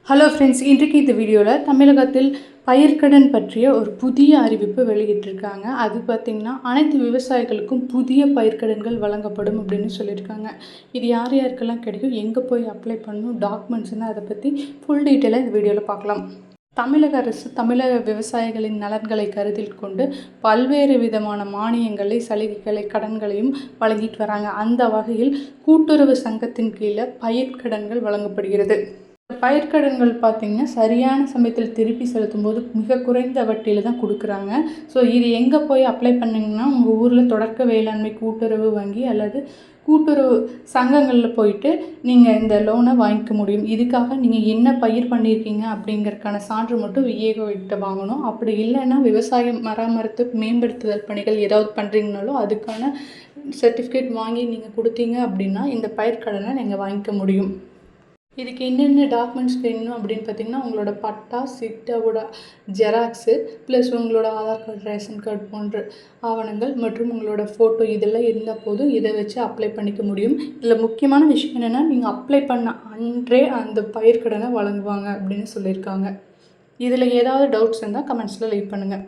Hello friends, இன்றைக்கு இந்த வீடியோவில் தமிழகத்தில் பயிர்க்கடன் பற்றிய ஒரு புதிய அறிவிப்பு வெளியிட்டிருக்காங்க. அது பார்த்திங்கன்னா அனைத்து விவசாயிகளுக்கும் புதிய பயிர்க்கடன்கள் வழங்கப்படும் அப்படின்னு சொல்லியிருக்காங்க. இது யார் யாருக்கெல்லாம் கிடைக்கும், எங்கே போய் அப்ளை பண்ணணும், டாக்குமெண்ட்ஸ்ன்னு அதை பற்றி ஃபுல் டீட்டெயிலாக இந்த வீடியோவில் பார்க்கலாம். தமிழக அரசு தமிழக விவசாயிகளின் நலன்களை கருத்தில் கொண்டு பல்வேறு விதமான மானியங்களை, சலுகைகளை, கடன்களையும் வழங்கிட்டு வராங்க. அந்த வகையில் கூட்டுறவு சங்கத்தின் கீழே பயிர்க்கடன்கள் வழங்கப்படுகிறது. பயிர்க்கடன்கள் பார்த்திங்கன்னா சரியான சமயத்தில் திருப்பி செலுத்தும் போது மிக குறைந்த வட்டியில் தான் கொடுக்குறாங்க. ஸோ இது எங்கே போய் அப்ளை பண்ணிங்கன்னா, உங்கள் ஊரில் தொடக்க வேளாண்மை கூட்டுறவு வங்கி அல்லது கூட்டுறவு சங்கங்களில் போயிட்டு நீங்கள் இந்த லோனை வாங்கிக்க முடியும். இதுக்காக நீங்கள் என்ன பயிர் பண்ணியிருக்கீங்க அப்படிங்கிறதுக்கான சான்று மட்டும் விஏஓ கிட்ட வாங்கணும். அப்படி இல்லைன்னா விவசாயம் பராமரித்து மேம்படுத்துதல் பணிகள் ஏதாவது பண்ணுறீங்கனாலோ அதுக்கான சர்டிஃபிகேட் வாங்கி நீங்கள் கொடுத்தீங்க அப்படின்னா இந்த பயிர்க்கடனை நீங்கள் வாங்கிக்க முடியும். இதுக்கு என்னென்ன டாக்குமெண்ட்ஸ் வேணும் அப்படின்னு பார்த்தீங்கன்னா, உங்களோட பட்டா, சிட்டாவோட ஜெராக்ஸு, ப்ளஸ் உங்களோட ஆதார் கார்டு, ரேஷன் கார்டு போன்ற ஆவணங்கள் மற்றும் உங்களோட ஃபோட்டோ இதெல்லாம் இருந்தால் போதும். இதை வச்சு அப்ளை பண்ணிக்க முடியும். இதில் முக்கியமான விஷயம் என்னென்னா, நீங்கள் அப்ளை பண்ண அன்றே அந்த பயிர்க்கடனை வழங்குவாங்க அப்படின்னு சொல்லியிருக்காங்க. இதில் ஏதாவது டவுட்ஸ் இருந்தால் கமெண்ட்ஸில் லீவ் பண்ணுங்கள்.